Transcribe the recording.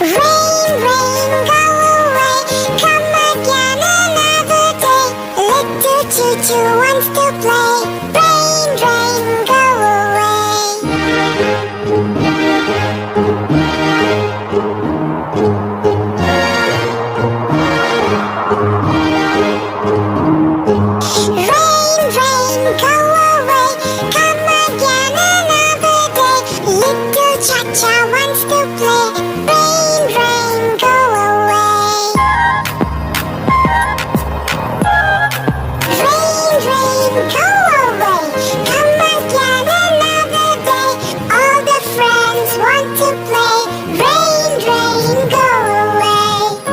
Rain, rain, go away. Come again another day. Little choo-choo wants to play. Rain, rain, go away. Rain, rain, go